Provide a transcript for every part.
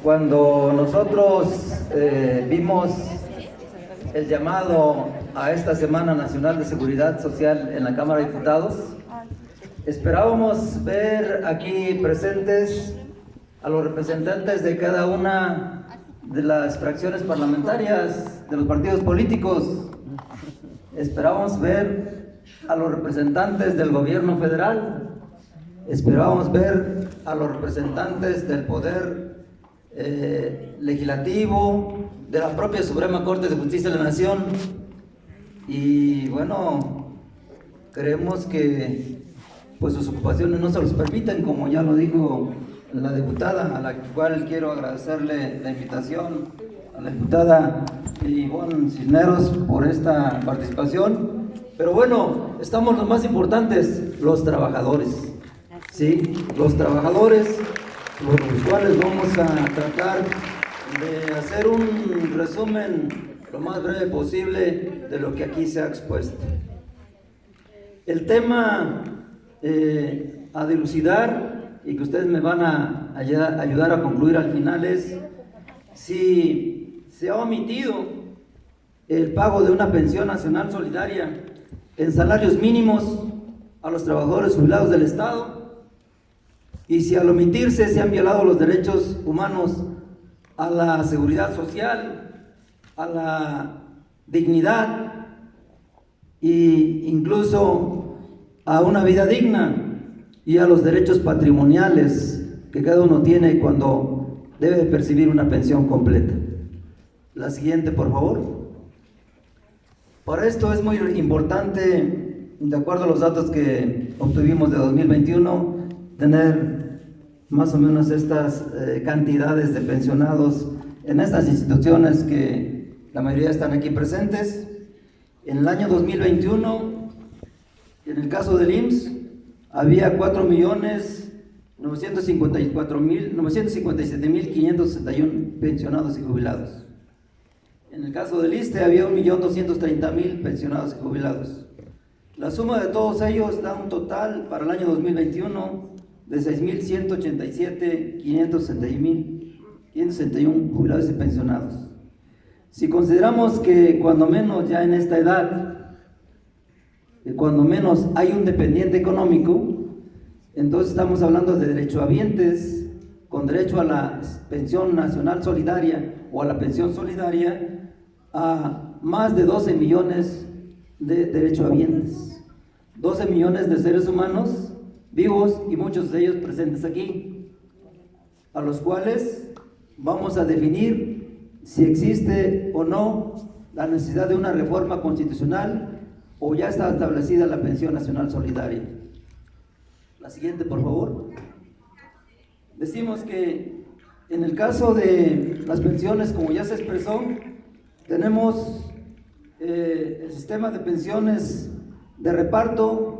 Cuando nosotros vimos el llamado a esta Semana Nacional de Seguridad Social en la Cámara de Diputados, esperábamos ver aquí presentes a los representantes de cada una de las fracciones parlamentarias de los partidos políticos. Esperábamos ver a los representantes del gobierno federal. Esperábamos ver a los representantes del poder legislativo, de la propia Suprema Corte de Justicia de la Nación. Y bueno, creemos que pues sus ocupaciones no se los permiten, como ya lo dijo la diputada, a la cual quiero agradecerle la invitación, a la diputada Ivonne Cisneros, por esta participación. Pero bueno, estamos los más importantes, los trabajadores. Sí, los trabajadores, por los cuales vamos a tratar de hacer un resumen lo más breve posible de lo que aquí se ha expuesto. El tema a dilucidar y que ustedes me van a ayudar a concluir al final es si se ha omitido el pago de una pensión nacional solidaria en salarios mínimos a los trabajadores jubilados del Estado, y si al omitirse se han violado los derechos humanos a la seguridad social, a la dignidad e incluso a una vida digna y a los derechos patrimoniales que cada uno tiene cuando debe percibir una pensión completa. La siguiente, por favor. Para esto es muy importante, de acuerdo a los datos que obtuvimos de 2021, tener más o menos estas cantidades de pensionados en estas instituciones que la mayoría están aquí presentes. En el año 2021, en el caso del IMSS, había 4.957.561 pensionados y jubilados. En el caso del ISSSTE había 1.230.000 pensionados y jubilados. La suma de todos ellos da un total para el año 2021 de 6.187.561 jubilados y pensionados. Si consideramos que cuando menos ya en esta edad, cuando menos hay un dependiente económico, entonces estamos hablando de derechohabientes con derecho a la pensión nacional solidaria o a la pensión solidaria, a más de 12 millones de derechohabientes, 12 millones de seres humanos vivos y muchos de ellos presentes aquí, a los cuales vamos a definir si existe o no la necesidad de una reforma constitucional o ya está establecida la pensión nacional solidaria. La siguiente, por favor. Decimos que en el caso de las pensiones, como ya se expresó, tenemos el sistema de pensiones de reparto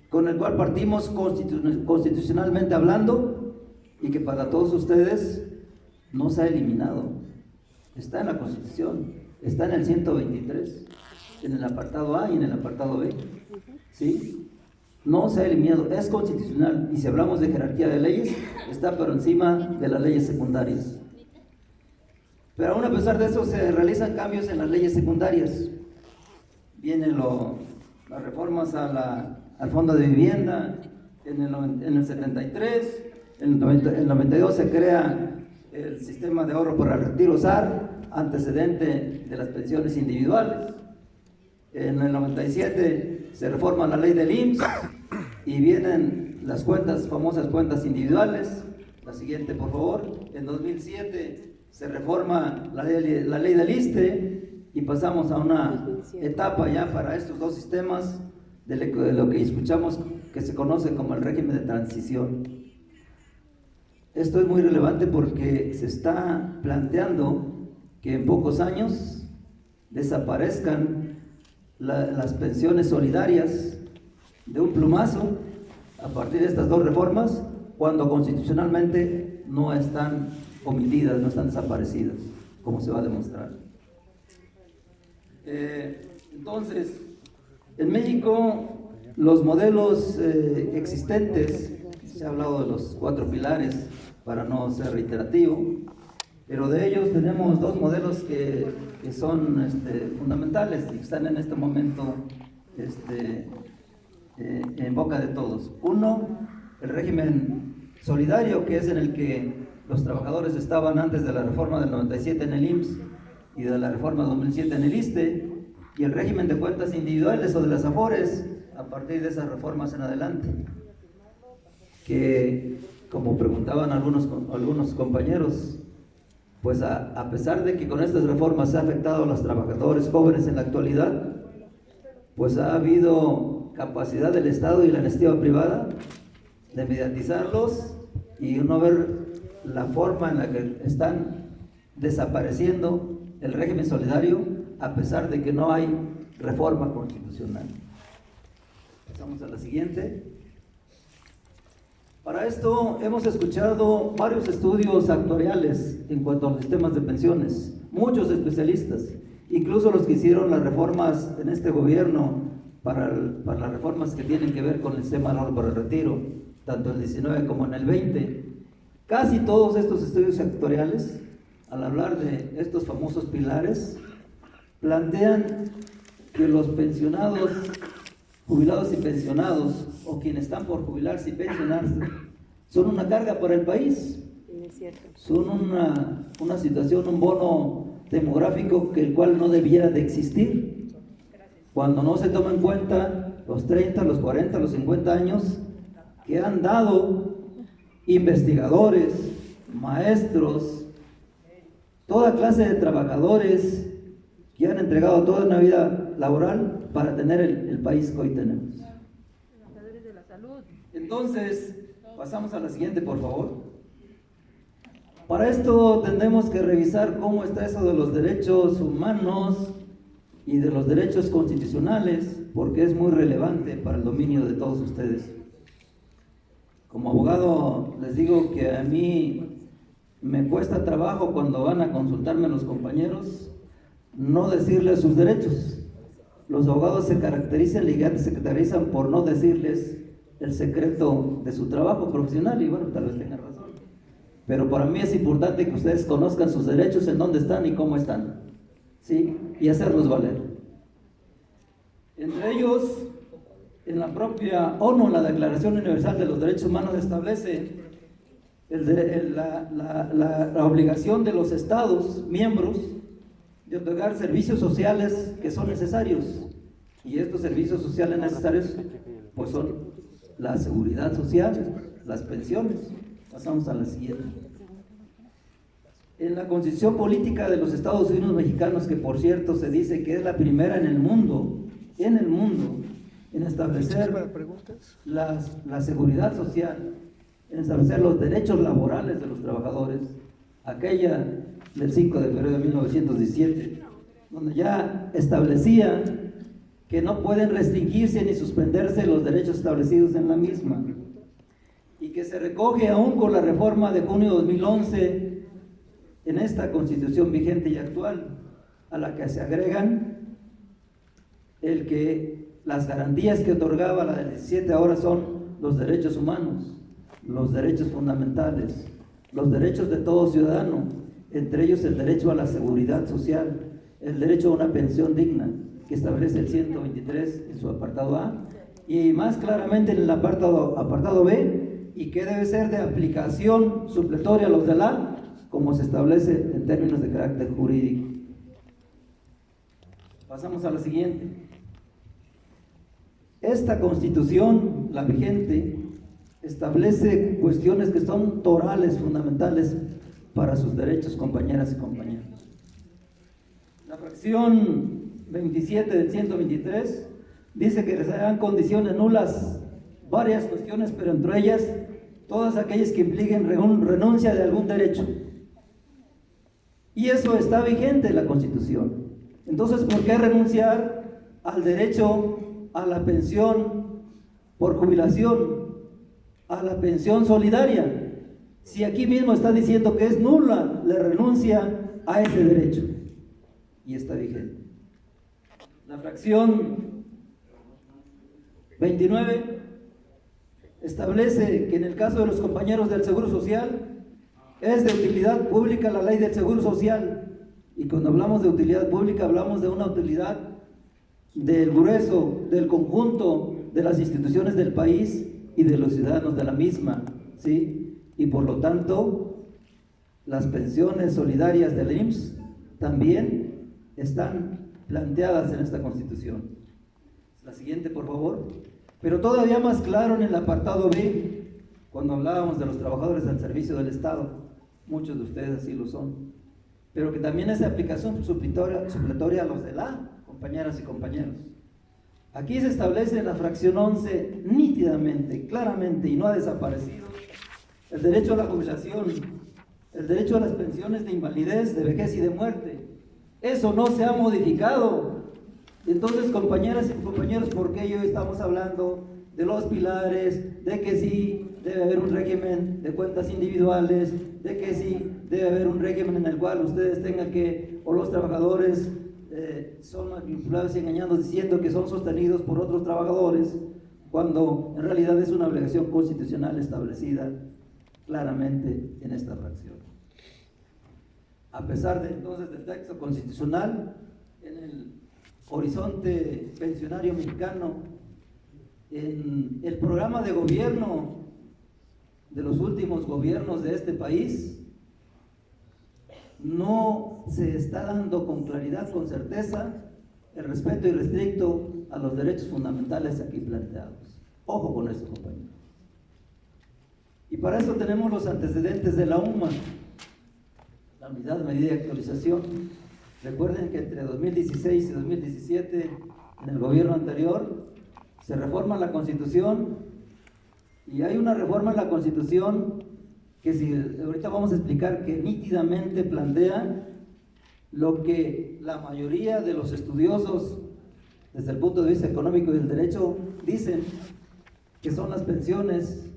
con el cual partimos constitucionalmente hablando y que para todos ustedes no se ha eliminado. Está en la Constitución, está en el 123, en el apartado A y en el apartado B. ¿Sí? No se ha eliminado, es constitucional, y si hablamos de jerarquía de leyes, está por encima de las leyes secundarias. Pero aún a pesar de eso se realizan cambios en las leyes secundarias. Vienen las reformas al Fondo de Vivienda en el 73, en el 92 se crea el Sistema de Ahorro para el Retiro SAR, antecedente de las pensiones individuales. En el 97 se reforma la ley del IMSS y vienen las famosas cuentas individuales. La siguiente, por favor. En 2007 se reforma la ley del ISSSTE y pasamos a una etapa ya para estos dos sistemas de lo que escuchamos que se conoce como el régimen de transición. Esto es muy relevante porque se está planteando que en pocos años desaparezcan las pensiones solidarias de un plumazo a partir de estas dos reformas, cuando constitucionalmente no están omitidas, no están desaparecidas, como se va a demostrar. Entonces, en México, los modelos existentes, se ha hablado de los 4 pilares para no ser reiterativo, pero de ellos tenemos dos modelos que son fundamentales y que están en este momento en boca de todos. Uno, el régimen solidario, que es en el que los trabajadores estaban antes de la reforma del 97 en el IMSS y de la reforma del 2007 en el ISSSTE, y el régimen de cuentas individuales o de las AFORES a partir de esas reformas en adelante, que, como preguntaban algunos compañeros, pues a pesar de que con estas reformas se ha afectado a los trabajadores jóvenes en la actualidad, pues ha habido capacidad del Estado y la iniciativa privada de mediatizarlos y no ver la forma en la que están desapareciendo el régimen solidario a pesar de que no hay reforma constitucional. Pasamos a la siguiente. Para esto hemos escuchado varios estudios actuariales en cuanto a los sistemas de pensiones, muchos especialistas, incluso los que hicieron las reformas en este gobierno para las reformas que tienen que ver con el sistema de ahorro para el retiro, tanto en el 19 como en el 20. Casi todos estos estudios actuariales, al hablar de estos famosos pilares, plantean que los pensionados, jubilados y pensionados, o quienes están por jubilarse y pensionarse, son una carga para el país. Son una situación, un bono demográfico el cual no debiera de existir. Cuando no se toma en cuenta los 30, los 40, los 50 años que han dado investigadores, maestros, toda clase de trabajadores que han entregado toda una vida laboral para tener el país que hoy tenemos. Entonces, pasamos a la siguiente, por favor. Para esto tendremos que revisar cómo está eso de los derechos humanos y de los derechos constitucionales, porque es muy relevante para el dominio de todos ustedes. Como abogado les digo que a mí me cuesta trabajo cuando van a consultarme los compañeros no decirles sus derechos. Los abogados se caracterizan por no decirles el secreto de su trabajo profesional, y bueno, tal vez tengan razón. Pero para mí es importante que ustedes conozcan sus derechos, en dónde están y cómo están, ¿sí? Y hacerlos valer. Entre ellos, en la propia ONU, la Declaración Universal de los Derechos Humanos establece la obligación de los Estados miembros de otorgar servicios sociales que son necesarios. Y estos servicios sociales necesarios pues son la seguridad social, las pensiones. Pasamos a la siguiente. En la Constitución Política de los Estados Unidos Mexicanos, que por cierto se dice que es la primera en el mundo, en establecer la seguridad social, en establecer los derechos laborales de los trabajadores, aquella del 5 de febrero de 1917, donde ya establecía que no pueden restringirse ni suspenderse los derechos establecidos en la misma, y que se recoge aún con la reforma de junio de 2011 en esta Constitución vigente y actual, a la que se agregan el que las garantías que otorgaba la del 17 ahora son los derechos humanos, los derechos fundamentales, los derechos de todo ciudadano, entre ellos el derecho a la seguridad social, el derecho a una pensión digna, que establece el 123 en su apartado A, y más claramente en el apartado B, y que debe ser de aplicación supletoria a los del A, como se establece en términos de carácter jurídico. Pasamos a la siguiente. Esta Constitución, la vigente, establece cuestiones que son torales, fundamentales para sus derechos, compañeras y compañeros. La fracción 27 del 123 dice que les harán condiciones nulas varias cuestiones, pero entre ellas todas aquellas que impliquen renuncia de algún derecho. Y eso está vigente en la Constitución. Entonces, ¿por qué renunciar al derecho a la pensión por jubilación, a la pensión solidaria, si aquí mismo está diciendo que es nula la renuncia a ese derecho? Y está vigente. La fracción 29 establece que en el caso de los compañeros del Seguro Social Es de utilidad pública la ley del Seguro Social, y cuando hablamos de utilidad pública hablamos de una utilidad del grueso, del conjunto de las instituciones del país y de los ciudadanos de la misma, ¿sí? Y por lo tanto, las pensiones solidarias del IMSS también están planteadas en esta Constitución. La siguiente, por favor. Pero todavía más claro en el apartado B, cuando hablábamos de los trabajadores al servicio del Estado, muchos de ustedes así lo son, pero que también es de aplicación supletoria a los de la, compañeras y compañeros. Aquí se establece en la fracción 11 nítidamente, claramente, y no ha desaparecido, el derecho a la jubilación, el derecho a las pensiones de invalidez, de vejez y de muerte. Eso no se ha modificado. Entonces, compañeras y compañeros, ¿por qué hoy estamos hablando de los pilares, de que sí debe haber un régimen de cuentas individuales, de que sí debe haber un régimen en el cual ustedes tengan que, o los trabajadores son manipulados y engañados diciendo que son sostenidos por otros trabajadores, cuando en realidad es una obligación constitucional establecida claramente en esta fracción? A pesar de entonces del texto constitucional, en el horizonte pensionario mexicano, en el programa de gobierno de los últimos gobiernos de este país, no se está dando con claridad, con certeza, el respeto irrestricto a los derechos fundamentales aquí planteados. Ojo con eso, compañeros. Y para eso tenemos los antecedentes de la UMA, la Unidad de Medida y Actualización. Recuerden que entre 2016 y 2017, en el gobierno anterior, se reforma la Constitución, y hay una reforma en la Constitución que ahorita vamos a explicar, que nítidamente plantea lo que la mayoría de los estudiosos desde el punto de vista económico y del derecho dicen que son las pensiones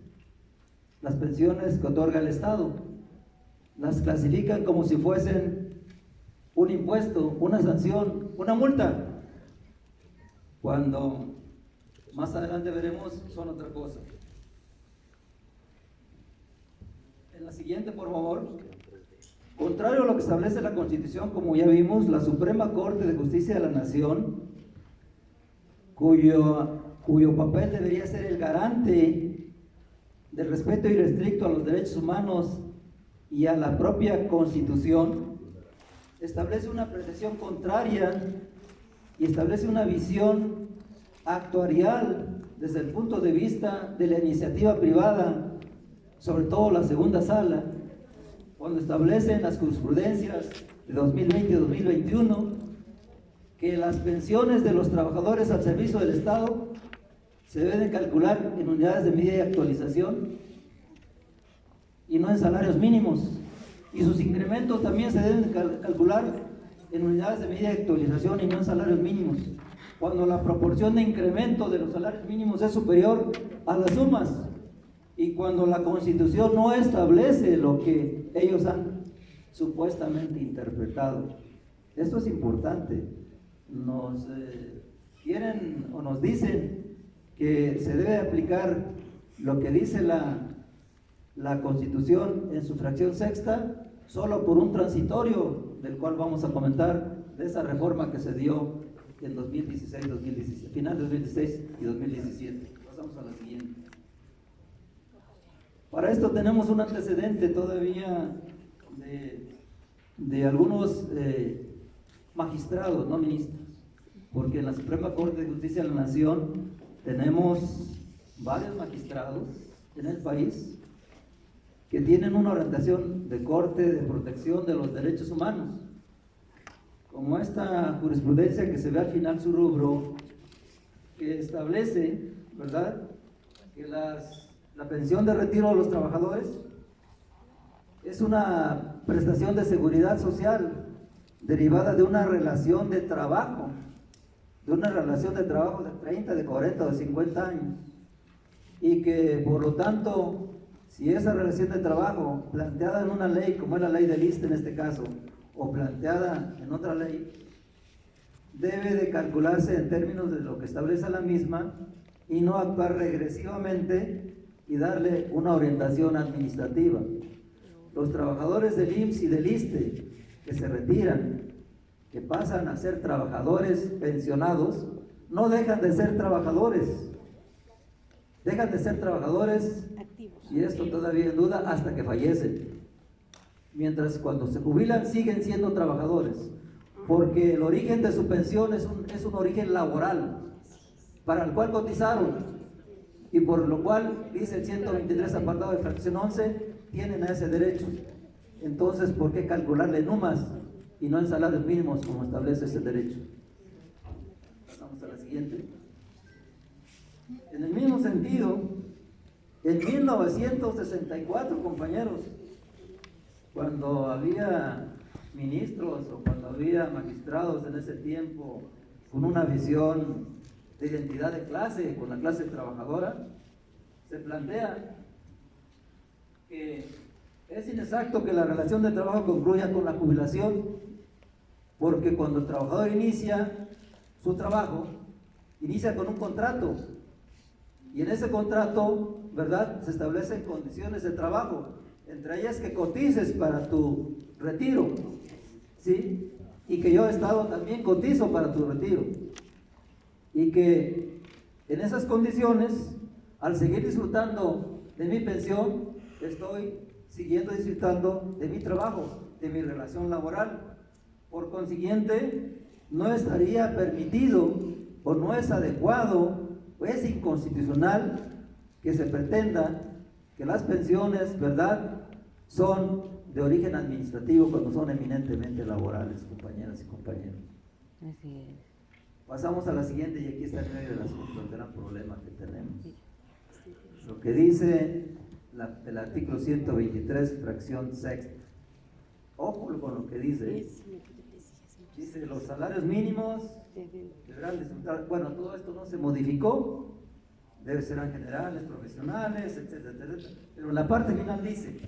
que otorga el Estado. Las clasifican como si fuesen un impuesto, una sanción, una multa, cuando más adelante veremos son otra cosa. En la siguiente, por favor. Contrario a lo que establece la Constitución, como ya vimos, la Suprema Corte de Justicia de la Nación, cuyo papel debería ser el garante del respeto irrestricto a los derechos humanos y a la propia Constitución, establece una apreciación contraria y establece una visión actuarial desde el punto de vista de la iniciativa privada, sobre todo la segunda sala, cuando establecen las jurisprudencias de 2020 y 2021 que las pensiones de los trabajadores al servicio del Estado se deben calcular en unidades de medida y actualización y no en salarios mínimos, y sus incrementos también se deben calcular en unidades de medida y actualización y no en salarios mínimos, cuando la proporción de incremento de los salarios mínimos es superior a las sumas, y cuando la Constitución no establece lo que ellos han supuestamente interpretado. Esto es importante. Nos quieren o nos dicen que se debe aplicar lo que dice la Constitución en su fracción sexta solo por un transitorio, del cual vamos a comentar, de esa reforma que se dio en 2016, 2017, final de 2016 y 2017. Pasamos a la siguiente. Para esto tenemos un antecedente todavía de algunos magistrados, no ministros, porque en la Suprema Corte de Justicia de la Nación tenemos varios magistrados en el país que tienen una orientación de corte de protección de los derechos humanos, como esta jurisprudencia que se ve al final su rubro, que establece, ¿verdad?, que la pensión de retiro de los trabajadores es una prestación de seguridad social derivada de una relación de trabajo, de 30, de 40 o de 50 años, y que por lo tanto, si esa relación de trabajo planteada en una ley, como es la ley del ISSSTE en este caso, o planteada en otra ley, debe de calcularse en términos de lo que establece la misma y no actuar regresivamente y darle una orientación administrativa. los trabajadores del IMSS y del ISSSTE que se retiran, que pasan a ser trabajadores pensionados, no dejan de ser trabajadores, dejan de ser trabajadores activos, y esto todavía en duda, hasta que fallecen. Mientras cuando se jubilan siguen siendo trabajadores, porque el origen de su pensión es un origen laboral, para el cual cotizaron, y por lo cual, dice el 123 apartado de fracción 11, tienen a ese derecho. Entonces, ¿por qué calcularle en UMAS y no en salarios mínimos como establece ese derecho? Vamos a la siguiente. En el mismo sentido, en 1964, compañeros, cuando había ministros o cuando había magistrados en ese tiempo con una visión de identidad de clase, con la clase trabajadora, se plantea que es inexacto que la relación de trabajo concluya con la jubilación, porque cuando el trabajador inicia su trabajo, inicia con un contrato, y en ese contrato, ¿verdad?, se establecen condiciones de trabajo, entre ellas que cotices para tu retiro, ¿sí? Y que yo, Estado, también cotizo para tu retiro. Y que en esas condiciones, al seguir disfrutando de mi pensión, estoy siguiendo disfrutando de mi trabajo, de mi relación laboral. Por consiguiente, no estaría permitido o no es adecuado o es inconstitucional que se pretenda que las pensiones, ¿verdad?, son de origen administrativo cuando son eminentemente laborales, compañeras y compañeros. Así es. Pasamos a la siguiente, y aquí está en medio del asunto, el gran problema que tenemos. Lo que dice el artículo 123, fracción sexta. Ojo con lo que dice. Dice, los salarios mínimos deberán disfrutar. Bueno, todo esto no se modificó, serán generales, profesionales, etcétera, etcétera. Pero en la parte final dice,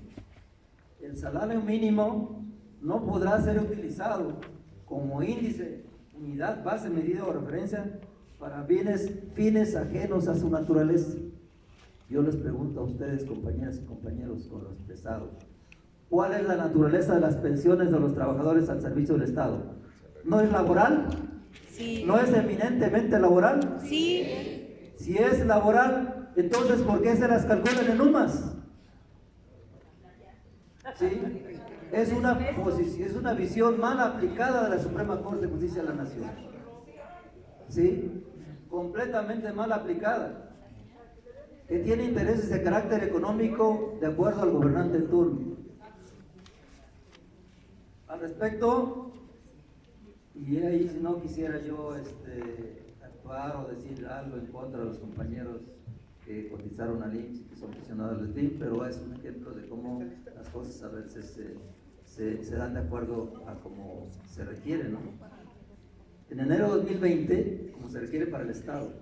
el salario mínimo no podrá ser utilizado como índice, unidad, base, medida o referencia para fines ajenos a su naturaleza. Yo les pregunto a ustedes, compañeras y compañeros, con lo expresado, ¿cuál es la naturaleza de las pensiones de los trabajadores al servicio del Estado? ¿No es laboral? Sí. ¿No es eminentemente laboral? Sí. Si es laboral, entonces ¿por qué se las calculan en UMAS? ¿Sí? Es una visión mal aplicada de la Suprema Corte de Justicia de la Nación. ¿Sí? Completamente mal aplicada. Que tiene intereses de carácter económico de acuerdo al gobernante en turno. Al respecto, y ahí si no quisiera yo actuar o decir algo en contra de los compañeros que cotizaron al IMSS y que son pensionados del TIM, pero es un ejemplo de cómo las cosas a veces se dan de acuerdo a como se requiere, ¿no? En enero de 2020, como se requiere para el Estado,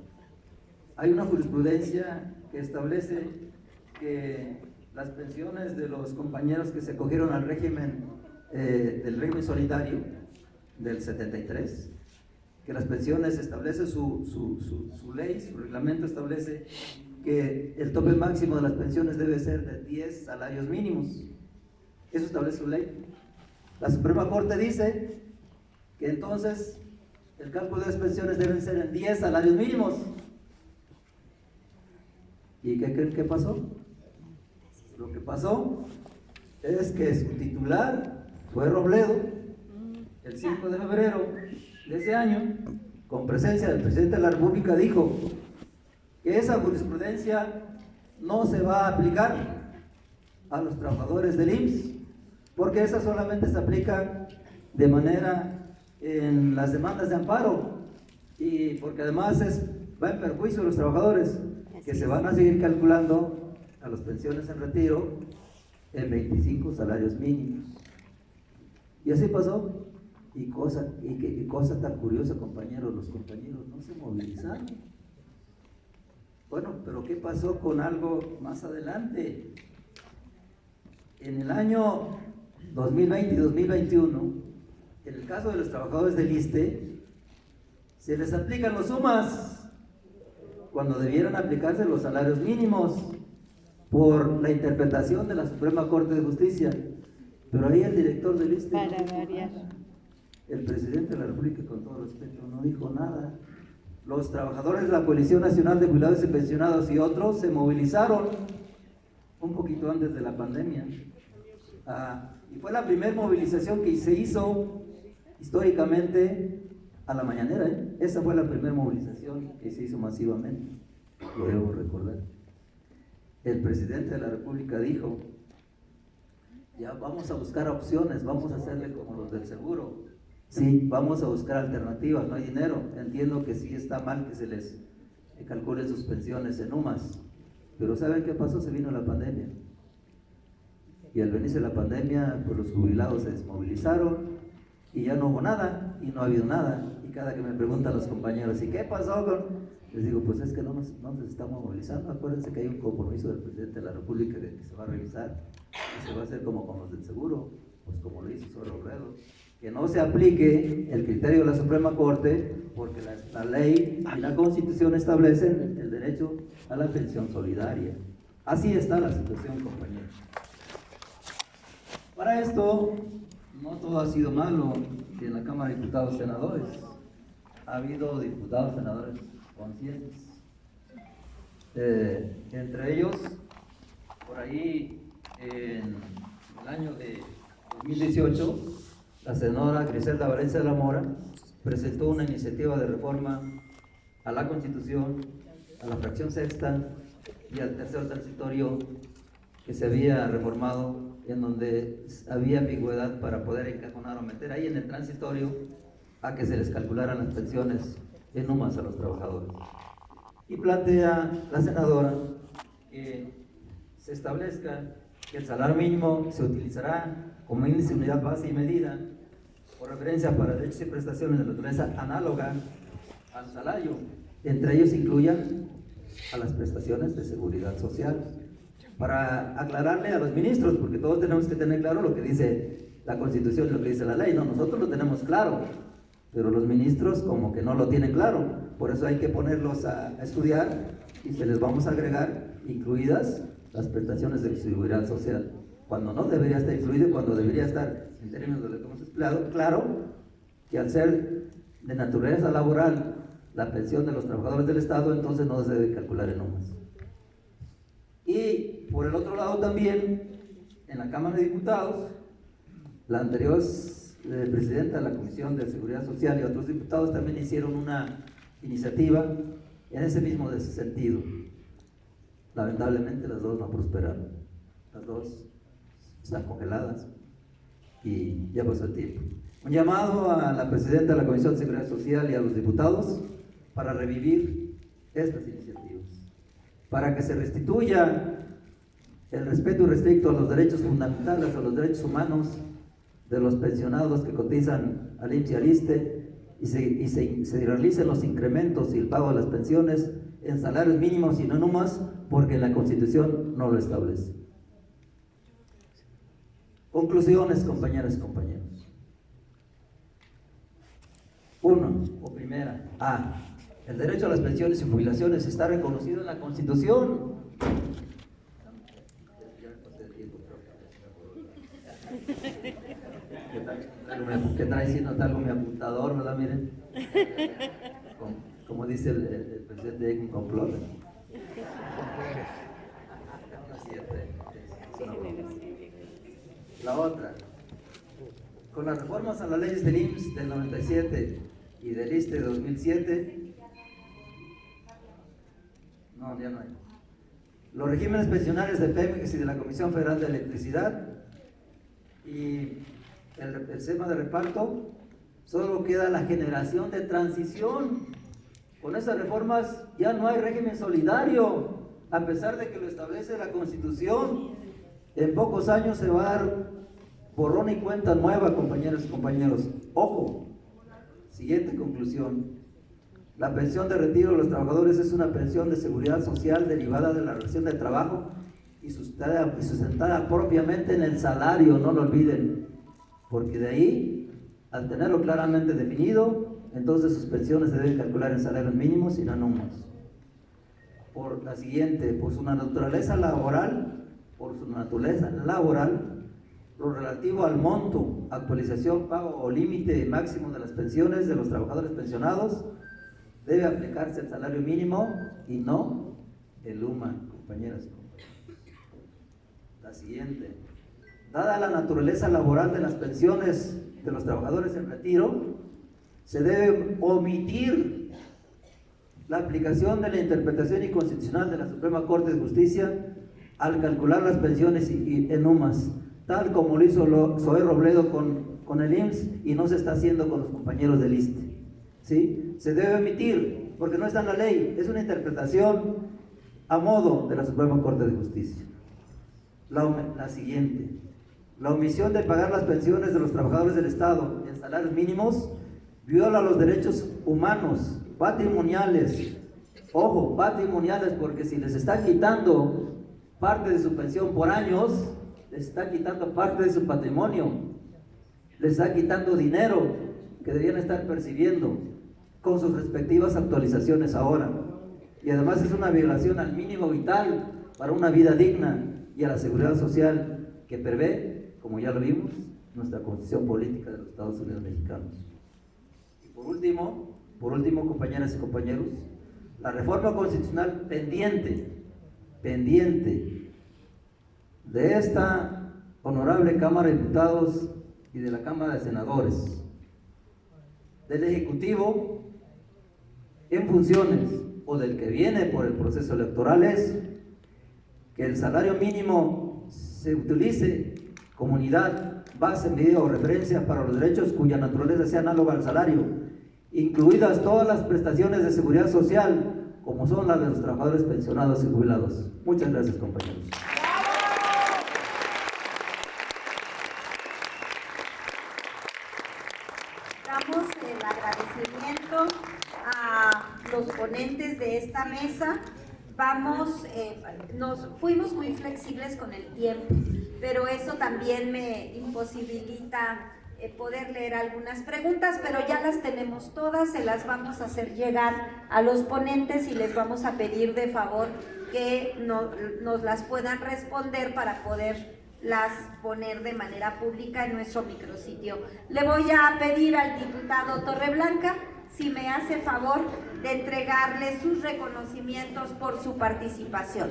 hay una jurisprudencia que establece que las pensiones de los compañeros que se acogieron al régimen del régimen solidario del 73, que las pensiones establece su ley, su reglamento establece que el tope máximo de las pensiones debe ser de 10 salarios mínimos. Eso establece su ley. La Suprema Corte dice que entonces el cálculo de las pensiones deben ser en 10 salarios mínimos. ¿Y qué creen que pasó? Lo que pasó es que su titular fue Robledo, el 5 de febrero de ese año, con presencia del presidente de la República, dijo que esa jurisprudencia no se va a aplicar a los trabajadores del IMSS, porque esa solamente se aplica de manera en las demandas de amparo, y porque además va en perjuicio de los trabajadores, que se van a seguir calculando a las pensiones en retiro en 25 salarios mínimos. Y así pasó. Y cosa tan curiosa, compañeros, los compañeros no se movilizaron. Bueno, pero ¿qué pasó con algo más adelante? En el año 2020 y 2021, en el caso de los trabajadores del ISSSTE, se les aplican los UMAS cuando debieran aplicarse los salarios mínimos por la interpretación de la Suprema Corte de Justicia. Pero ahí el director del ISSSTE Para no dijo variar. nada. El presidente de la República, con todo respeto, no dijo nada. Los trabajadores de la Coalición Nacional de Jubilados y Pensionados y otros se movilizaron un poquito antes de la pandemia. Y fue la primera movilización que se hizo históricamente a la mañanera, ¿eh? Esa fue la primera movilización que se hizo masivamente, lo debo recordar. El presidente de la República dijo: ya vamos a buscar opciones, vamos a hacerle como los del seguro. Sí, vamos a buscar alternativas, no hay dinero. Entiendo que sí está mal que se les calculen sus pensiones en UMAS, pero ¿saben qué pasó? Se vino la pandemia. Y al venirse la pandemia, pues los jubilados se desmovilizaron y ya no hubo nada, y no ha habido nada. Y cada que me preguntan los compañeros, ¿y qué pasó con...? Les digo, pues es que no nos estamos movilizando. Acuérdense que hay un compromiso del presidente de la República de que se va a revisar y se va a hacer como con los del seguro, pues como lo hizo sobre Robledo, que no se aplique el criterio de la Suprema Corte, porque la ley y la Constitución establecen el derecho a la pensión solidaria. Así está la situación, compañeros. Para esto, no todo ha sido malo en la Cámara de Diputados y Senadores. Ha habido diputados y senadores conscientes. Entre ellos, por ahí, en el año de 2018, la senadora Griselda Valencia de la Mora presentó una iniciativa de reforma a la Constitución, a la fracción sexta y al tercer transitorio que se había reformado, en donde había ambigüedad para poder encajonar o meter ahí en el transitorio a que se les calcularan las pensiones en UMAS a los trabajadores. Y plantea la senadora que se establezca que el salario mínimo se utilizará como índice de unidad base y medida por referencia para derechos y prestaciones de naturaleza análoga al salario. Entre ellos incluyan a las prestaciones de seguridad social. Para aclararle a los ministros, porque todos tenemos que tener claro lo que dice la Constitución y lo que dice la ley. No, nosotros lo tenemos claro, pero los ministros como que no lo tienen claro. Por eso hay que ponerlos a estudiar y se les vamos a agregar incluidas las prestaciones de seguridad social, cuando no debería estar incluido y cuando debería estar, en términos de lo que hemos explicado, claro que al ser de naturaleza laboral la pensión de los trabajadores del Estado, entonces no se debe calcular en UMAS. Y por el otro lado también, en la Cámara de Diputados, la anterior presidenta de la Comisión de Seguridad Social y otros diputados también hicieron una iniciativa en ese mismo sentido. Lamentablemente las dos no prosperaron, las dos están congeladas y ya pasó el tiempo. Un llamado a la presidenta de la Comisión de Seguridad Social y a los diputados para revivir estas iniciativas, para que se restituya el respeto irrestricto a los derechos fundamentales, a los derechos humanos de los pensionados que cotizan al IMSS y al ISSSTE y se realicen los incrementos y el pago de las pensiones en salarios mínimos y no en UMAS, porque la Constitución no lo establece. Conclusiones, compañeras y compañeros. Uno, o primera, el derecho a las pensiones y jubilaciones está reconocido en la Constitución. ¿Qué trae siendo algo mi apuntador, verdad? Miren, como dice el presidente, hay un complot. La otra, con las reformas a las leyes del IMSS del 97 y del ISSSTE de 2007, no, ya no hay. Los regímenes pensionales de Pemex y de la Comisión Federal de Electricidad y el sistema de reparto, solo queda la generación de transición. Con esas reformas ya no hay régimen solidario, a pesar de que lo establece la Constitución. En pocos años se va a dar borrón y cuenta nueva, compañeros y compañeros. Ojo, siguiente conclusión. La pensión de retiro de los trabajadores es una pensión de seguridad social derivada de la relación de trabajo y sustentada propiamente en el salario, no lo olviden, porque de ahí, al tenerlo claramente definido, entonces sus pensiones se deben calcular en salarios mínimos y no en UMAS. Por la siguiente, por su naturaleza laboral, lo relativo al monto, actualización, pago o límite máximo de las pensiones de los trabajadores pensionados, debe aplicarse el salario mínimo y no el UMA, compañeras y compañeros. La siguiente. Dada la naturaleza laboral de las pensiones de los trabajadores en retiro, se debe omitir la aplicación de la interpretación inconstitucional de la Suprema Corte de Justicia al calcular las pensiones en UMAS, tal como lo hizo Zoé Robledo con el IMSS y no se está haciendo con los compañeros del ISSSTE. ¿Sí? Se debe omitir porque no está en la ley, es una interpretación a modo de la Suprema Corte de Justicia. La siguiente. La omisión de pagar las pensiones de los trabajadores del Estado en salarios mínimos viola los derechos humanos, patrimoniales. Ojo, patrimoniales, porque si les está quitando parte de su pensión por años, les está quitando parte de su patrimonio, les está quitando dinero que debían estar percibiendo con sus respectivas actualizaciones ahora. Y además es una violación al mínimo vital para una vida digna y a la seguridad social que prevé, como ya lo vimos, nuestra Constitución Política de los Estados Unidos Mexicanos. Y por último, compañeras y compañeros, la reforma constitucional pendiente de esta honorable Cámara de Diputados y de la Cámara de Senadores, del Ejecutivo en funciones o del que viene por el proceso electoral, es que el salario mínimo se utilice como unidad, base, medida o referencia para los derechos cuya naturaleza sea análoga al salario, incluidas todas las prestaciones de seguridad social, como son las de los trabajadores pensionados y jubilados. Muchas gracias, compañeros. Damos el agradecimiento a los ponentes de esta mesa. Nos fuimos muy flexibles con el tiempo, pero eso también me imposibilita poder leer algunas preguntas, pero ya las tenemos todas, se las vamos a hacer llegar a los ponentes y les vamos a pedir de favor que nos las puedan responder para poderlas poner de manera pública en nuestro micrositio. Le voy a pedir al diputado Torreblanca si me hace favor de entregarle sus reconocimientos por su participación.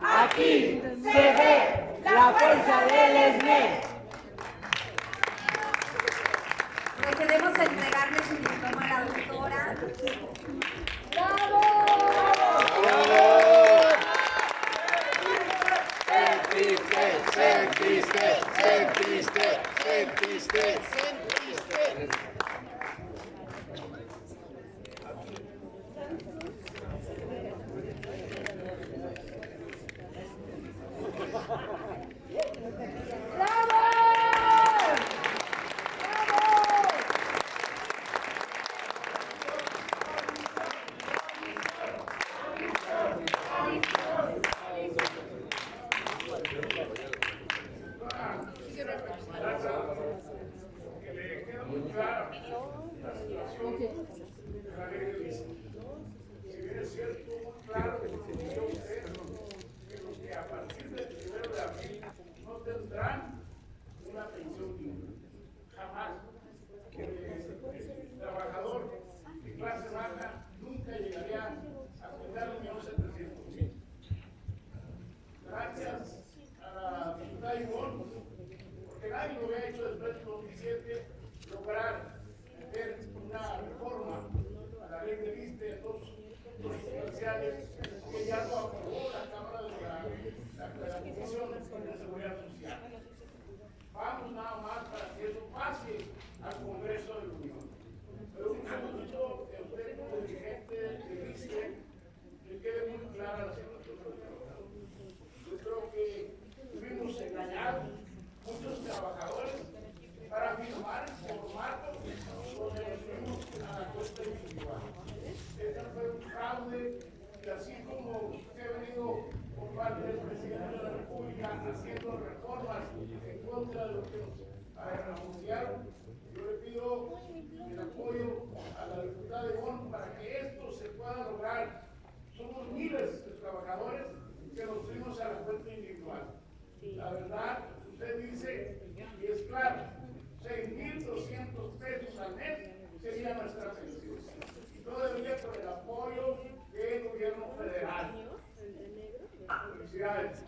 Aquí se ve la fuerza del ESME. Procedemos a entregarle su diploma a la doctora. ¡Bravo! ¡Bravo! sociales que ya lo aprobó la Cámara de la Comisión de Seguridad Social. Vamos nada más para que eso pase al Congreso de la Unión. Pero un asunto que usted como dirigente de ISSSTE le quede muy clara la situación de los trabajadores. Yo creo que tuvimos engañados muchos trabajadores para firmar el formato donde nos fuimos a la cuenta individual. Este fue un fraude y así como se ha venido por parte del presidente de la República haciendo reformas en contra de lo que nos anunciaron, yo le pido el apoyo a la diputada Ivonne para que esto se pueda lograr. Somos miles de trabajadores que nos fuimos a la cuenta individual. La verdad, usted dice, y es claro, 6.200 pesos al mes sería nuestra pensión. Y todo debería por el apoyo del gobierno federal. Felicidades.